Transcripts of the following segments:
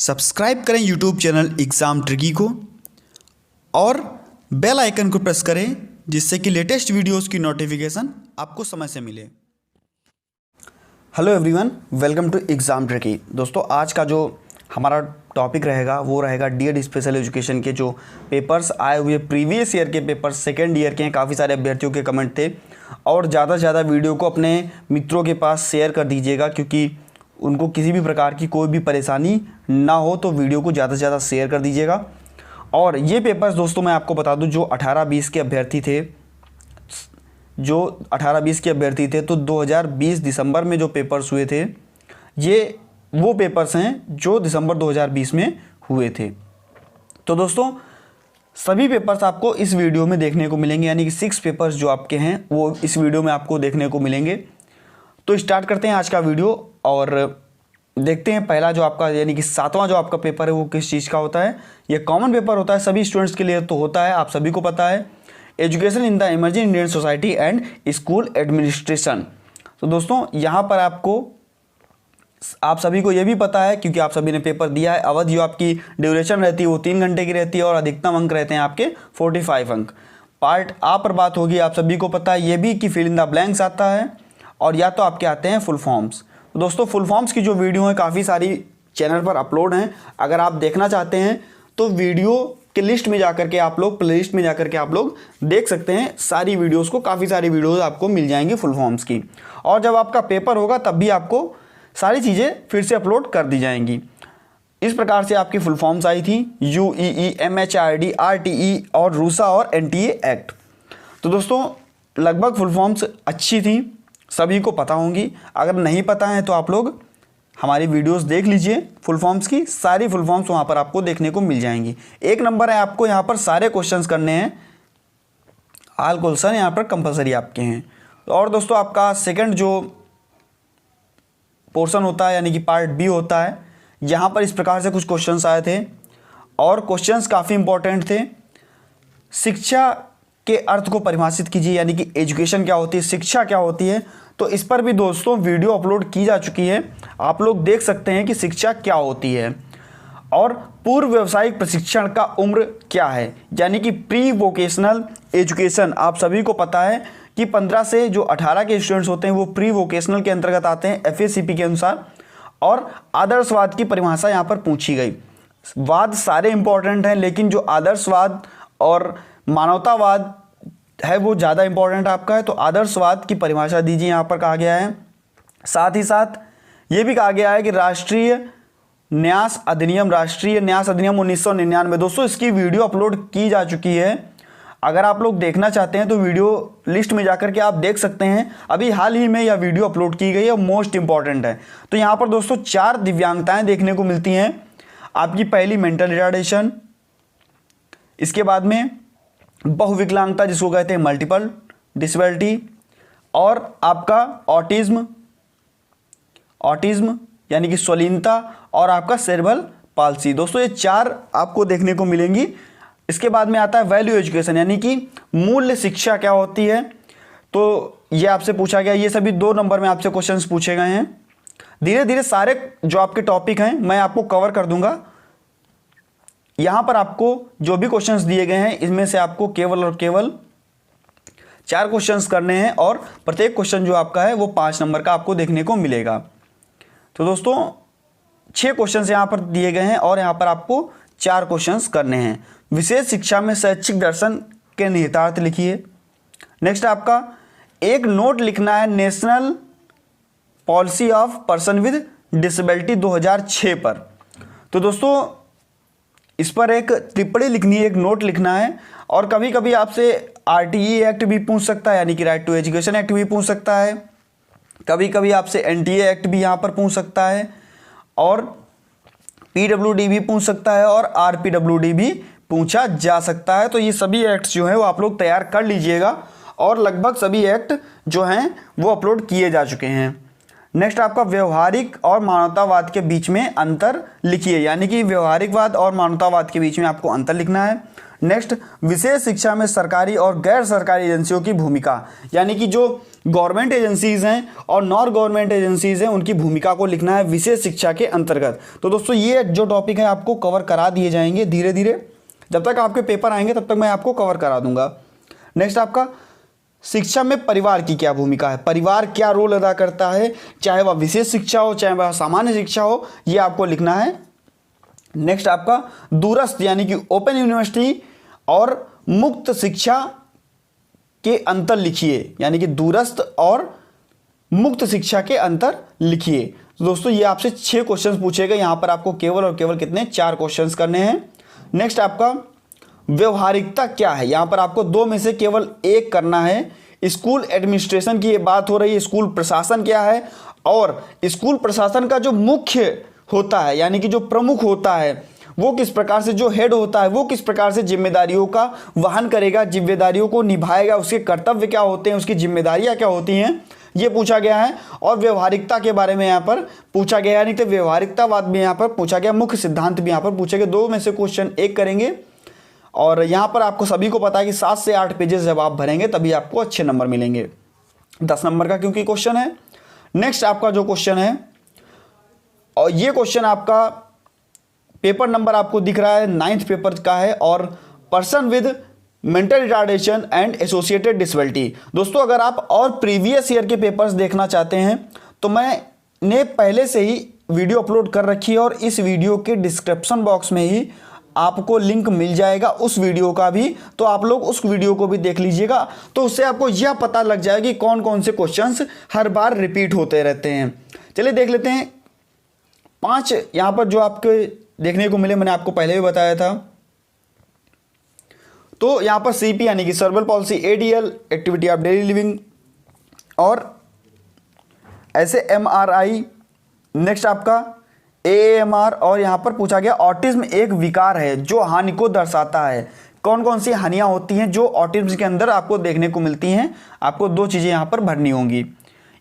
Subscribe करें YouTube channel exam tricky को और बेल आइकन को प्रेस करें जिससे कि लेटेस्ट वीडियोस की नोटिफिकेशन आपको समय से मिले। Hello everyone, welcome to exam tricky. दोस्तों, आज का जो हमारा टॉपिक रहेगा वो रहेगा डीएड स्पेशल एजुकेशन के जो पेपर्स आए हुए प्रीवियस ईयर के पेपर्स सेकेंड ईयर के हैं। काफ़ी सारे अभ्यर्थियों के कमेंट थे और ज़्यादा से ज़्यादा वीडियो को अपने मित्रों के पास शेयर कर दीजिएगा, क्योंकि उनको किसी भी प्रकार की कोई भी परेशानी ना हो, तो वीडियो को ज़्यादा से ज़्यादा शेयर कर दीजिएगा। और ये पेपर्स दोस्तों मैं आपको बता दूं, जो 18-20 के अभ्यर्थी थे, तो 2020 दिसंबर में जो पेपर्स हुए थे, ये वो पेपर्स हैं जो दिसंबर 2020 में हुए थे। तो दोस्तों, सभी पेपर्स आपको इस वीडियो में देखने को मिलेंगे, यानी कि 6 पेपर्स जो आपके हैं वो इस वीडियो में आपको देखने को मिलेंगे। तो स्टार्ट करते हैं आज का वीडियो और देखते हैं पहला जो आपका यानी कि 7वां जो आपका पेपर है वो किस चीज़ का होता है। ये कॉमन पेपर होता है, सभी स्टूडेंट्स के लिए तो होता है, आप सभी को पता है। Education in the emerging Indian society and school administration. तो दोस्तों, यहाँ पर आप सभी को ये भी पता है, क्योंकि आप सभी ने पेपर दिया है। अवधि जो आपकी ड्यूरेशन रहती है वो 3 घंटे की रहती है और अधिकतम अंक रहते हैं आपके 45 अंक। पार्ट आ पर बात होगी, आप सभी को पता है ये भी कि फिल इन द ब्लैंक्स आता है और या तो आपके आते हैं फुल फॉर्म्स। तो दोस्तों, फुल फॉर्म्स की जो वीडियो है काफ़ी सारी चैनल पर अपलोड हैं। अगर आप देखना चाहते हैं तो वीडियो के लिस्ट में जाकर के आप लोग, प्ले लिस्ट में जाकर के आप लोग देख सकते हैं सारी वीडियोस को। काफ़ी सारी वीडियोस आपको मिल जाएंगी फुल फॉर्म्स की, और जब आपका पेपर होगा तब भी आपको सारी चीज़ें फिर से अपलोड कर दी जाएंगी। इस प्रकार से आपकी फुल फॉर्म्स आई थी, UEE, MHRD, RTE और रूसा और NTA एक्ट। तो दोस्तों, लगभग फुल फॉर्म्स अच्छी थी, सभी को पता होंगी। अगर नहीं पता है तो आप लोग हमारी वीडियोस देख लीजिए फुल फॉर्म्स की, सारी फुल फॉर्म्स वहाँ पर आपको देखने को मिल जाएंगी। 1 नंबर है, आपको यहाँ पर सारे क्वेश्चंस करने हैं, ऑल क्वेश्चन यहाँ पर कंपलसरी आपके हैं। और दोस्तों, आपका सेकंड जो पोर्शन होता है यानी कि पार्ट बी होता है, यहाँ पर इस प्रकार से कुछ क्वेश्चंस आए थे और क्वेश्चंस काफ़ी इंपॉर्टेंट थे। शिक्षा के अर्थ को परिभाषित कीजिए, यानी कि एजुकेशन क्या होती है, शिक्षा क्या होती है। तो इस पर भी दोस्तों वीडियो अपलोड की जा चुकी है, आप लोग देख सकते हैं कि शिक्षा क्या होती है। और पूर्व व्यावसायिक प्रशिक्षण का उम्र क्या है, यानी कि प्री वोकेशनल एजुकेशन। आप सभी को पता है कि 15 से जो 18 के स्टूडेंट्स होते हैं वो प्री वोकेशनल के अंतर्गत आते हैं FACP के अनुसार। और आदर्शवाद की परिभाषा यहाँ पर पूछी गई। वाद सारे इंपॉर्टेंट हैं, लेकिन जो आदर्शवाद और मानवतावाद है वो ज़्यादा इंपॉर्टेंट आपका है। तो आदर्शवाद की परिभाषा दीजिए, यहाँ पर कहा गया है। साथ ही साथ ये भी कहा गया है कि राष्ट्रीय न्यास अधिनियम 1999। दोस्तों, इसकी वीडियो अपलोड की जा चुकी है। अगर आप लोग देखना चाहते हैं तो वीडियो लिस्ट में जाकर के आप देख सकते हैं। अभी हाल ही में यह वीडियो अपलोड की गई है, मोस्ट इंपॉर्टेंट है। तो यहाँ पर दोस्तों 4 दिव्यांगताएं देखने को मिलती हैं आपकी। पहली मेंटल रिटार्डेशन, इसके बाद में बहुविकलांगता जिसको कहते हैं मल्टीपल डिसेबिलिटी, और आपका ऑटिज्म यानी कि स्वलीनता, और आपका सेरेब्रल पाल्सी। दोस्तों, ये 4 आपको देखने को मिलेंगी। इसके बाद में आता है वैल्यू एजुकेशन, यानी कि मूल्य शिक्षा क्या होती है। तो ये आपसे पूछा गया, ये सभी 2 नंबर में आपसे क्वेश्चंस पूछे गए हैं। धीरे धीरे सारे जो आपके टॉपिक हैं मैं आपको कवर कर दूंगा। यहाँ पर आपको जो भी क्वेश्चंस दिए गए हैं इसमें से आपको केवल और केवल 4 क्वेश्चंस करने हैं, और प्रत्येक क्वेश्चन जो आपका है वो 5 नंबर का आपको देखने को मिलेगा। तो दोस्तों, 6 क्वेश्चंस यहाँ पर दिए गए हैं और यहाँ पर आपको 4 क्वेश्चंस करने हैं। विशेष शिक्षा में शैक्षिक दर्शन के निहितार्थ लिखिए। नेक्स्ट आपका एक नोट लिखना है national policy of person with disability 2006 पर। तो दोस्तों, इस पर एक टिप्पणी लिखनी है, एक नोट लिखना है। और कभी कभी आपसे RTE एक्ट भी पूछ सकता है, यानी कि राइट टू एजुकेशन एक्ट भी पूछ सकता है। कभी कभी आपसे NTA एक्ट भी यहाँ पर पूछ सकता है, और PWD भी पूछ सकता है, और RPWD भी पूछा जा सकता है। तो ये सभी एक्ट्स जो हैं वो आप लोग तैयार कर लीजिएगा, और लगभग सभी एक्ट जो हैं वो अपलोड किए जा चुके हैं। नेक्स्ट आपका व्यवहारिक और मानवतावाद के बीच में अंतर लिखिए, यानी कि व्यवहारिकवाद और मानवतावाद के बीच में आपको अंतर लिखना है। नेक्स्ट, विशेष शिक्षा में सरकारी और गैर सरकारी एजेंसियों की भूमिका, यानी कि जो गवर्नमेंट एजेंसीज हैं और नॉन गवर्नमेंट एजेंसीज हैं उनकी भूमिका को लिखना है विशेष शिक्षा के अंतर्गत। तो दोस्तों ये जो टॉपिक है आपको कवर करा दिए जाएंगे धीरे धीरे, जब तक आपके पेपर आएंगे तब तक मैं आपको कवर करा दूंगा। नेक्स्ट, आपका शिक्षा में परिवार की क्या भूमिका है, परिवार क्या रोल अदा करता है, चाहे वह विशेष शिक्षा हो चाहे वह सामान्य शिक्षा हो, ये आपको लिखना है। नेक्स्ट, आपका दूरस्थ यानी कि ओपन यूनिवर्सिटी और मुक्त शिक्षा के अंतर लिखिए, यानी कि दूरस्थ और मुक्त शिक्षा के अंतर लिखिए। तो दोस्तों ये आपसे 6 क्वेश्चंस पूछेगा, यहाँ पर आपको केवल और केवल कितने 4 क्वेश्चंस करने हैं। नेक्स्ट, आपका व्यवहारिकता क्या है, यहाँ पर आपको 2 में से केवल 1 करना है। स्कूल एडमिनिस्ट्रेशन की ये बात हो रही है, स्कूल प्रशासन क्या है, और स्कूल प्रशासन का जो मुख्य होता है यानी कि जो प्रमुख होता है वो किस प्रकार से, जो हेड होता है वो किस प्रकार से जिम्मेदारियों का वहन करेगा, जिम्मेदारियों को निभाएगा, उसके कर्तव्य क्या होते हैं, उसकी जिम्मेदारियां क्या होती हैं, ये पूछा गया है। और व्यवहारिकता के बारे में यहाँ पर पूछा गया, यानी कि व्यवहारिकतावाद भी यहाँ पर पूछा गया, मुख्य सिद्धांत भी यहाँ पर पूछे गए। 2 में से क्वेश्चन 1 करेंगे और यहाँ पर आपको सभी को पता है कि 7 से 8 पेजेस जब आप भरेंगे तभी आपको अच्छे नंबर मिलेंगे, 10 नंबर का क्योंकि क्वेश्चन है। नेक्स्ट, आपका जो क्वेश्चन है, और ये क्वेश्चन आपका पेपर नंबर आपको दिख रहा है 9th पेपर का है, और person with mental retardation and associated disability. दोस्तों अगर आप और प्रीवियस ईयर के पेपर्स देखना चाहते हैं तो मैंने पहले से ही वीडियो अपलोड कर रखी है और इस वीडियो के डिस्क्रिप्शन बॉक्स में ही आपको लिंक मिल जाएगा उस वीडियो का भी, तो आप लोग उस वीडियो को भी देख लीजिएगा। तो उससे आपको यह पता लग जाएगा कि कौन कौन से क्वेश्चंस हर बार रिपीट होते रहते हैं। चलिए देख लेते हैं 5 यहाँ पर जो आपके देखने को मिले, मैंने आपको पहले भी बताया था। तो यहाँ पर सीपी यानी कि cerebral palsy, ADL activity of daily living, और ऐसे एमआरआई, नेक्स्ट आपका एएमआर, और यहाँ पर पूछा गया ऑटिज्म एक विकार है जो हानि को दर्शाता है। कौन कौन सी हानियाँ होती हैं जो ऑटिज्म के अंदर आपको देखने को मिलती हैं, आपको 2 चीज़ें यहाँ पर भरनी होंगी।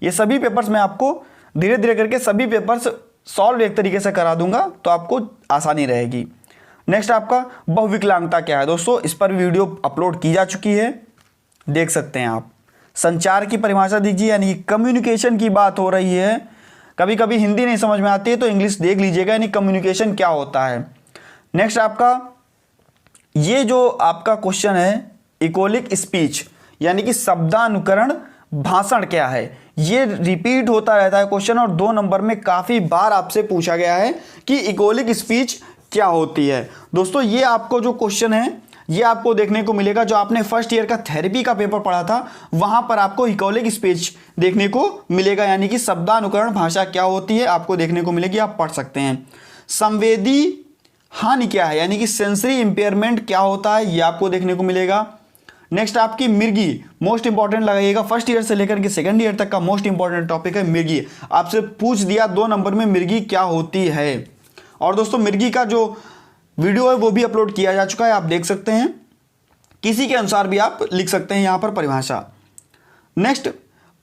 ये सभी पेपर्स मैं आपको धीरे धीरे करके सभी पेपर्स सॉल्व एक तरीके से करा दूंगा तो आपको आसानी रहेगी। नेक्स्ट, आपका बहुविकलांगता क्या है, दोस्तों इस पर वीडियो अपलोड की जा चुकी है, देख सकते हैं आप। संचार की परिभाषा दीजिए, यानी कम्युनिकेशन की बात हो रही है, कभी कभी हिंदी नहीं समझ में आती है तो इंग्लिश देख लीजिएगा, यानी कम्युनिकेशन क्या होता है। नेक्स्ट, आपका ये जो आपका क्वेश्चन है इकोलिक स्पीच, यानी कि शब्दानुकरण भाषण क्या है, ये रिपीट होता रहता है क्वेश्चन, और 2 नंबर में काफ़ी बार आपसे पूछा गया है कि इकोलिक स्पीच क्या होती है। दोस्तों ये आपको जो क्वेश्चन है ये आपको देखने को मिलेगा, जो आपने फर्स्ट ईयर का थेरेपी का पेपर पढ़ा था वहां पर आपको इकोलिक स्पीच देखने को मिलेगा, यानी कि शब्दानुकरण भाषा क्या होती है आपको देखने को मिलेगी, आप पढ़ सकते हैं। संवेदी हानि क्या है, यानी कि सेंसरी इंपेयरमेंट क्या होता है, ये आपको देखने को मिलेगा। नेक्स्ट, आपकी मिर्गी, मोस्ट इंपॉर्टेंट लगाइएगा, फर्स्ट ईयर से लेकर के सेकंड ईयर तक का मोस्ट इंपॉर्टेंट टॉपिक है मिर्गी। आपसे पूछ दिया 2 नंबर में मिर्गी क्या होती है। और दोस्तों मिर्गी का जो वीडियो है वो भी अपलोड किया जा चुका है, आप देख सकते हैं, किसी के अनुसार भी आप लिख सकते हैं यहाँ पर परिभाषा। नेक्स्ट,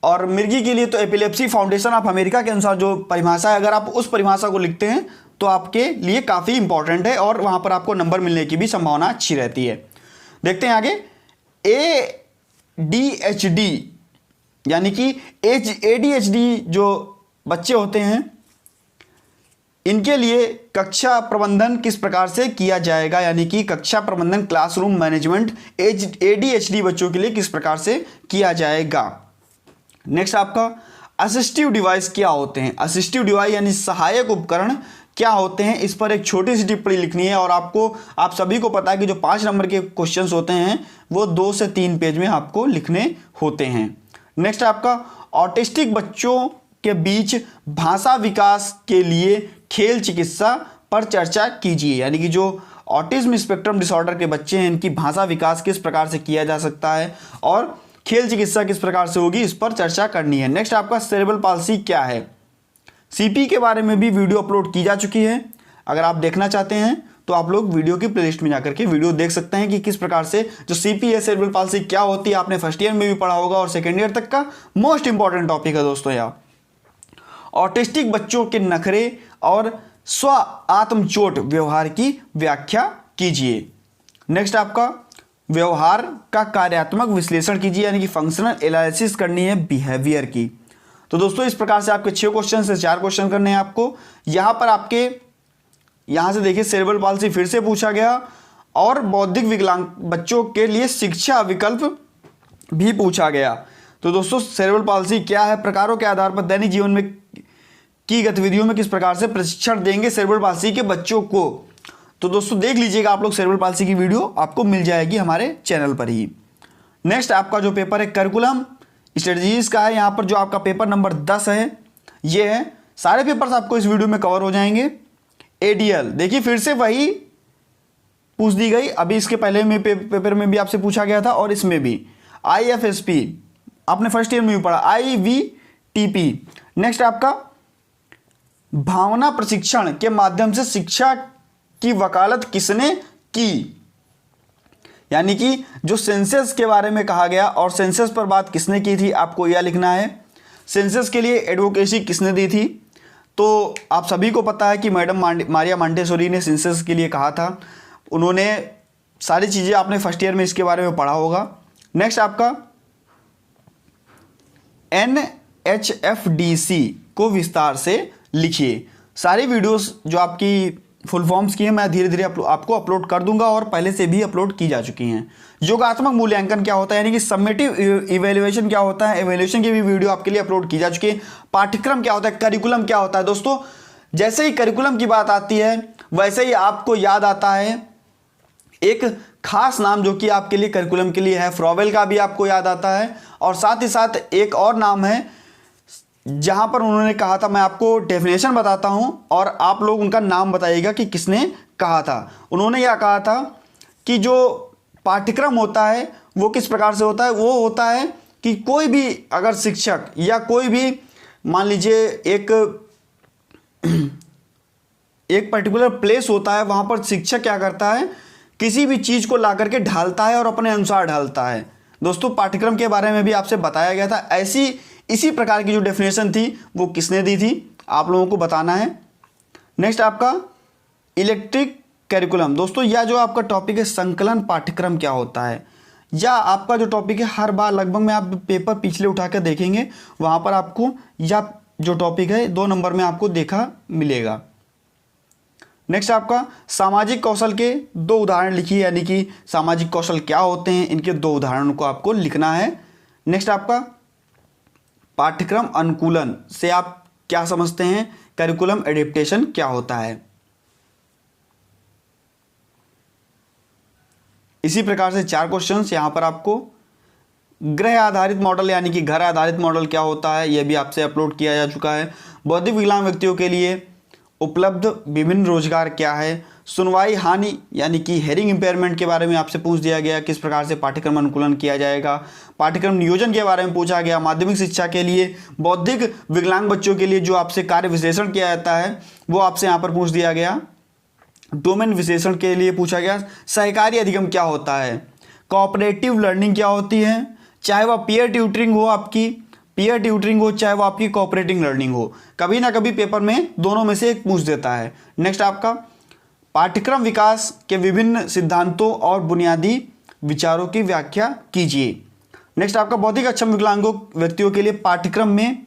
और मिर्गी के लिए तो एपिलेप्सी फाउंडेशन ऑफ अमेरिका के अनुसार जो परिभाषा है, अगर आप उस परिभाषा को लिखते हैं तो आपके लिए काफ़ी इंपॉर्टेंट है और वहाँ पर आपको नंबर मिलने की भी संभावना अच्छी रहती है। देखते हैं आगे, ADHD यानी कि ADHD जो बच्चे होते हैं इनके लिए कक्षा प्रबंधन किस प्रकार से किया जाएगा, यानी कि कक्षा प्रबंधन क्लासरूम मैनेजमेंट ADHD बच्चों के लिए किस प्रकार से किया जाएगा। नेक्स्ट, आपका असिस्टिव डिवाइस क्या होते हैं, असिस्टिव डिवाइस यानी सहायक उपकरण क्या होते हैं, इस पर एक छोटी सी टिप्पणी लिखनी है। और आप सभी को पता है कि जो 5 नंबर के क्वेश्चंस होते हैं वो 2 से 3 पेज में आपको लिखने होते हैं। नेक्स्ट, आपका ऑटिस्टिक बच्चों के बीच भाषा विकास के लिए खेल चिकित्सा पर चर्चा कीजिए, यानी कि जो ऑटिज्म स्पेक्ट्रम डिसऑर्डर के बच्चे हैं इनकी भाषा विकास किस प्रकार से किया जा सकता है और खेल चिकित्सा किस प्रकार से होगी, इस पर चर्चा करनी है। नेक्स्ट, आपका सेरेब्रल पाल्सी क्या है, सीपी के बारे में भी वीडियो अपलोड की जा चुकी है, अगर आप देखना चाहते हैं तो आप लोग वीडियो की प्लेलिस्ट में जाकर के वीडियो देख सकते हैं कि किस प्रकार से जो सीपी है सेरेब्रल पाल्सी क्या होती है। आपने फर्स्ट ईयर में भी पढ़ा होगा और सेकेंड ईयर तक का मोस्ट इंपॉर्टेंट टॉपिक है दोस्तों। यहाँ ऑटिस्टिक बच्चों के नखरे और स्व आत्मचोट व्यवहार की व्याख्या कीजिए। नेक्स्ट आपका व्यवहार का कार्यात्मक विश्लेषण कीजिए, यानी कि फंक्शनल एनालिसिस करनी है बिहेवियर की। तो दोस्तों इस प्रकार से आपके 6 क्वेश्चन से 4 क्वेश्चन करने हैं आपको। यहाँ पर आपके यहाँ से देखिए सेरेब्रल पाल्सी फिर से पूछा गया और बौद्धिक विकलांग बच्चों के लिए शिक्षा विकल्प भी पूछा गया। तो दोस्तों सेरेब्रल पाल्सी क्या है, प्रकारों के आधार पर दैनिक जीवन में की गतिविधियों में किस प्रकार से प्रशिक्षण देंगे सेरेब्रल पाल्सी के बच्चों को। तो दोस्तों देख लीजिएगा आप लोग, सेरेब्रल पाल्सी की वीडियो आपको मिल जाएगी हमारे चैनल पर ही। नेक्स्ट आपका जो पेपर है करिकुलम स्ट्रेटजीज का है। यहाँ पर जो आपका पेपर नंबर 10 है ये है। सारे पेपर्स आपको इस वीडियो में कवर हो जाएंगे। एडीएल देखिए फिर से वही पूछ दी गई, अभी इसके पहले में पेपर में भी आपसे पूछा गया था और इसमें भी। आईएफएसपी आपने फर्स्ट ईयर में भी पढ़ा, आईवीटीपी। नेक्स्ट आपका भावना प्रशिक्षण के माध्यम से शिक्षा की वकालत किसने की, यानी कि जो सेंसस के बारे में कहा गया और सेंसस पर बात किसने की थी आपको यह लिखना है। सेंसस के लिए एडवोकेसी किसने दी थी, तो आप सभी को पता है कि मैडम मारिया मॉन्टेसोरी ने सेंसस के लिए कहा था। उन्होंने सारी चीज़ें आपने फर्स्ट ईयर में इसके बारे में पढ़ा होगा। नेक्स्ट आपका NHFDC को विस्तार से लिखिए। सारी वीडियोस जो आपकी फुल फॉर्म्स की हैं मैं धीरे धीरे आपको अपलोड कर दूंगा और पहले से भी अपलोड की जा चुकी हैं। योगात्मक मूल्यांकन क्या होता है, यानी कि समेटिव इवैल्यूएशन क्या होता है, इवैल्यूएशन की भी वीडियो आपके लिए अपलोड की जा चुकी है। पाठ्यक्रम क्या होता है, करिकुलम क्या होता है। दोस्तों जैसे ही करिकुलम की बात आती है वैसे ही आपको याद आता है एक खास नाम जो कि आपके लिए करिकुलम के लिए है, फ्रॉवेल का भी आपको याद आता है। और साथ ही साथ एक और नाम है जहां पर उन्होंने कहा था, मैं आपको डेफिनेशन बताता हूं और आप लोग उनका नाम बताइएगा कि किसने कहा था। उन्होंने यह कहा था कि जो पाठ्यक्रम होता है वो किस प्रकार से होता है, वो होता है कि कोई भी अगर शिक्षक या कोई भी मान लीजिए एक पर्टिकुलर प्लेस होता है, वहां पर शिक्षक क्या करता है, किसी भी चीज को ला करके ढालता है और अपने अनुसार ढालता है। दोस्तों पाठ्यक्रम के बारे में भी आपसे बताया गया था, इसी प्रकार की जो डेफिनेशन थी वो किसने दी थी आप लोगों को बताना है। नेक्स्ट आपका इलेक्ट्रिक करिकुलम। दोस्तों यह जो आपका टॉपिक है संकलन पाठ्यक्रम क्या होता है, या आपका जो टॉपिक है हर बार लगभग में आप पेपर पिछले उठा कर देखेंगे वहां पर आपको या जो टॉपिक है 2 नंबर में आपको देखा मिलेगा। नेक्स्ट आपका सामाजिक कौशल के 2 उदाहरण लिखिए, यानी कि सामाजिक कौशल क्या होते हैं इनके 2 उदाहरणों को आपको लिखना है। नेक्स्ट आपका पाठ्यक्रम अनुकूलन से आप क्या समझते हैं, करिकुलम एडेप्टेशन क्या होता है। इसी प्रकार से 4 क्वेश्चंस यहां पर आपको गृह आधारित मॉडल यानी कि घर आधारित मॉडल क्या होता है यह भी आपसे अपलोड किया जा चुका है। बौद्धिक विकलांग व्यक्तियों के लिए उपलब्ध विभिन्न रोजगार क्या है। सुनवाई हानि यानी कि हेयरिंग इम्पेयरमेंट के बारे में आपसे पूछ दिया गया, किस प्रकार से पाठ्यक्रम अनुकूलन किया जाएगा। पाठ्यक्रम नियोजन के बारे में पूछा गया। माध्यमिक शिक्षा के लिए बौद्धिक विकलांग बच्चों के लिए जो आपसे कार्य विश्लेषण किया जाता है वो आपसे यहाँ पर पूछ दिया गया। डोमेन विश्लेषण के लिए पूछा गया सहकारी अधिगम क्या होता है। कोऑपरेटिव लर्निंग क्या होती है, चाहे वह पीयर ट्यूटरिंग हो, आपकी पीयर ट्यूटरिंग हो, चाहे वो आपकी कोऑपरेटिव लर्निंग हो, कभी ना कभी पेपर में दोनों में से एक पूछ देता है। नेक्स्ट आपका पाठ्यक्रम विकास के विभिन्न सिद्धांतों और बुनियादी विचारों की व्याख्या कीजिए। नेक्स्ट आपका बौद्धिक अक्षम विकलांगों व्यक्तियों के लिए पाठ्यक्रम में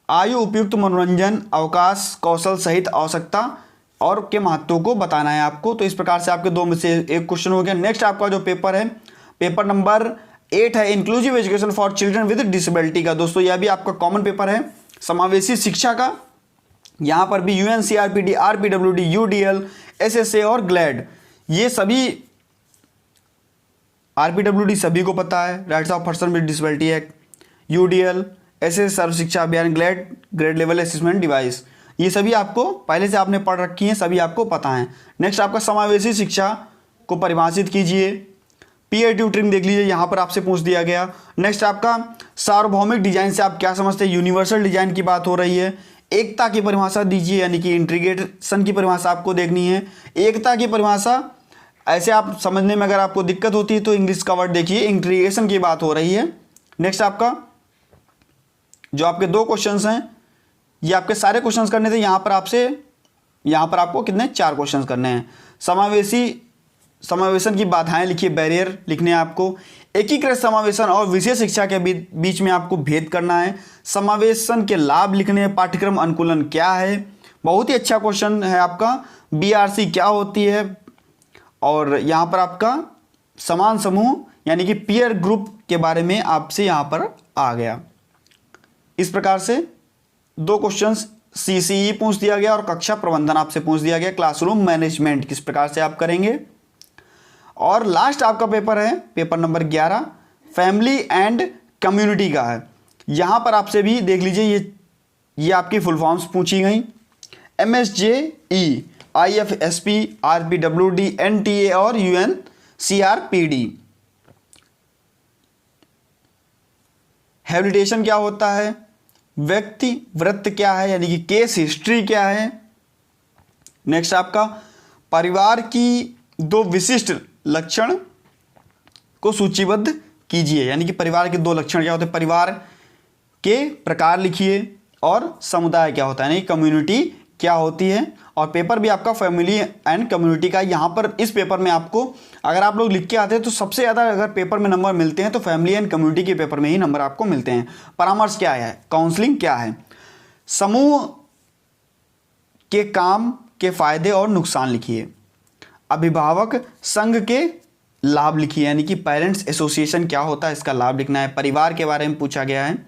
आयु उपयुक्त मनोरंजन अवकाश कौशल सहित आवश्यकता और के महत्व को बताना है आपको। तो इस प्रकार से आपके 2 में से एक क्वेश्चन हो गया। नेक्स्ट आपका जो पेपर है पेपर नंबर 8 है inclusive education for children with disability का। दोस्तों यह भी आपका कॉमन पेपर है समावेशी शिक्षा का। यहाँ पर भी UNCRPD, RPWD, UDL, SSA और ग्लैड, ये सभी RPWD सभी को पता है, rights of person with disability act, UDL, SSA सर्व शिक्षा अभियान, glad grade level assessment device, ये सभी आपको पहले से आपने पढ़ रखी हैं, सभी आपको पता है। नेक्स्ट आपका समावेशी शिक्षा को परिभाषित कीजिए। पीयर ट्यूटरिंग देख लीजिए, यहाँ पर आपसे पूछ दिया गया। नेक्स्ट आपका सार्वभौमिक डिजाइन से आप क्या समझते हैं, यूनिवर्सल डिजाइन की बात हो रही है। एकता की परिभाषा दीजिए, यानी कि इंटीग्रेशन की परिभाषा आपको देखनी है। एकता की परिभाषा ऐसे आप समझने में अगर आपको दिक्कत होती है तो इंग्लिश का वर्ड देखिए, इंटीग्रेशन की बात हो रही है। नेक्स्ट आपका जो आपके 2 क्वेश्चंस हैं ये आपके सारे क्वेश्चंस करने थे। यहाँ पर आपको कितने 4 क्वेश्चंस करने हैं। समावेशी समावेशन की बाधाएं लिखिए, बैरियर लिखने हैं आपको। एकीकृत समावेशन और विशेष शिक्षा के बीच में आपको भेद करना है। समावेशन के लाभ लिखने हैं। पाठ्यक्रम अनुकूलन क्या है, बहुत ही अच्छा क्वेश्चन है आपका। बीआरसी क्या होती है, और यहाँ पर आपका समान समूह यानी कि पीयर ग्रुप के बारे में आपसे यहाँ पर आ गया। इस प्रकार से 2 क्वेश्चंस सीसीई पूछ दिया गया और कक्षा प्रबंधन आपसे पूछ दिया गया। क्लासरूम मैनेजमेंट किस प्रकार से आप करेंगे। और लास्ट आपका पेपर है paper number 11 family and community का है। यहाँ पर आपसे भी देख लीजिए, ये आपकी फुल फॉर्म्स पूछी गई। MSJE, IFSP, RPWD, NTA और UNCRPD। हैबिलिटेशन क्या होता है, व्यक्ति वृत्त क्या है यानी कि केस हिस्ट्री क्या है। नेक्स्ट आपका परिवार की 2 विशिष्ट लक्षण को सूचीबद्ध कीजिए, यानी कि परिवार के 2 लक्षण क्या होते हैं। परिवार के प्रकार लिखिए और समुदाय क्या होता है यानी कम्युनिटी क्या होती है। और पेपर भी आपका फैमिली एंड कम्युनिटी का। यहाँ पर इस पेपर में आपको अगर आप लोग लिख के आते हैं तो सबसे ज़्यादा अगर पेपर में नंबर मिलते हैं तो फैमिली एंड कम्युनिटी के पेपर में ही नंबर आपको मिलते हैं। परामर्श क्या है, काउंसलिंग क्या है, समूह के काम के फायदे और नुकसान लिखिए। अभिभावक संघ के लाभ लिखिए, यानी कि पेरेंट्स एसोसिएशन क्या होता है इसका लाभ लिखना है। परिवार के बारे में पूछा गया है।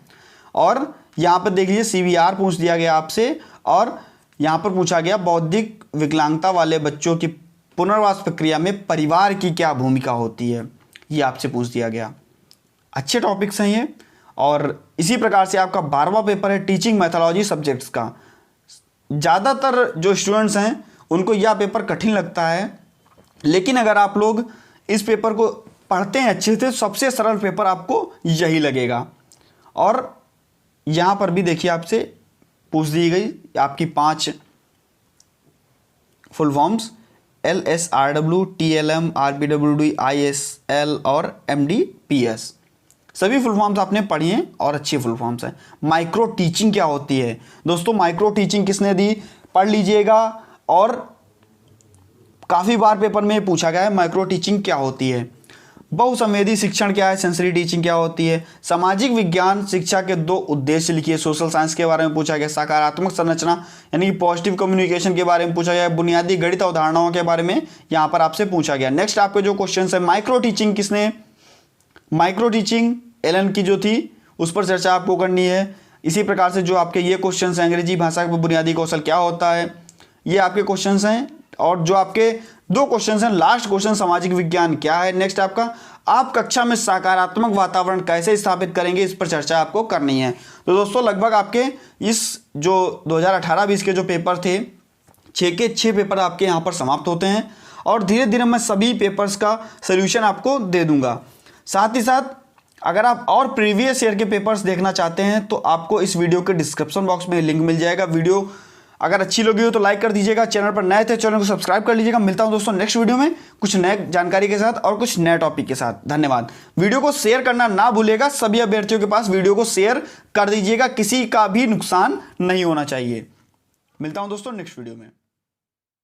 और यहाँ पर देख लीजिए CVR पूछ दिया गया आपसे। और यहाँ पर पूछा गया बौद्धिक विकलांगता वाले बच्चों की पुनर्वास प्रक्रिया में परिवार की क्या भूमिका होती है, ये आपसे पूछ दिया गया। अच्छे टॉपिक्स हैं ये। और इसी प्रकार से आपका 12वां पेपर है टीचिंग मैथोलॉजी सब्जेक्ट्स का। ज़्यादातर जो स्टूडेंट्स हैं उनको यह पेपर कठिन लगता है, लेकिन अगर आप लोग इस पेपर को पढ़ते हैं अच्छे से, सबसे सरल पेपर आपको यही लगेगा। और यहाँ पर भी देखिए आपसे पूछ दी गई आपकी 5 full forms LSRW, TLM, RPWD, ISL और MDPS। सभी फुल फॉर्म्स आपने पढ़ी हैं और अच्छी फुल फॉर्म्स हैं। माइक्रो टीचिंग क्या होती है दोस्तों, माइक्रो टीचिंग किसने दी, पढ़ लीजिएगा। और काफ़ी बार पेपर में पूछा गया है माइक्रो टीचिंग क्या होती है। बहुसंवेदी शिक्षण क्या है, सेंसरी टीचिंग क्या होती है। सामाजिक विज्ञान शिक्षा के 2 उद्देश्य लिखिए। सोशल साइंस के बारे में पूछा गया। सकारात्मक संरचना यानी कि पॉजिटिव कम्युनिकेशन के बारे में पूछा गया। बुनियादी गणित अवधारणाओं के बारे में यहाँ पर आपसे पूछा गया। नेक्स्ट आपके जो क्वेश्चन है, माइक्रो टीचिंग किसने, माइक्रो टीचिंग एलन की जो थी उस पर चर्चा आपको करनी है। इसी प्रकार से जो आपके ये क्वेश्चन हैं, अंग्रेजी भाषा का बुनियादी कौशल क्या होता है, ये आपके क्वेश्चन हैं। और जो आपके 2 क्वेश्चन हैं, लास्ट क्वेश्चन सामाजिक विज्ञान क्या है। नेक्स्ट आपका आप कक्षा में सकारात्मक वातावरण कैसे स्थापित करेंगे, इस पर चर्चा आपको करनी है। तो दोस्तों लगभग आपके इस जो 2018-20 के जो पेपर थे 6 के 6 पेपर आपके यहाँ पर समाप्त होते हैं। और धीरे धीरे मैं सभी पेपर्स का सोल्यूशन आपको दे दूंगा। साथ ही साथ अगर आप और प्रीवियस ईयर के पेपर्स देखना चाहते हैं तो आपको इस वीडियो के डिस्क्रिप्शन बॉक्स में लिंक मिल जाएगा। वीडियो अगर अच्छी लगी हो तो लाइक कर दीजिएगा। चैनल पर नए थे चैनल को सब्सक्राइब कर लीजिएगा। मिलता हूं दोस्तों नेक्स्ट वीडियो में कुछ नए जानकारी के साथ और कुछ नए टॉपिक के साथ। धन्यवाद। वीडियो को शेयर करना ना भूलिएगा। सभी अभ्यर्थियों के पास वीडियो को शेयर कर दीजिएगा, किसी का भी नुकसान नहीं होना चाहिए। मिलता हूं दोस्तों नेक्स्ट वीडियो में।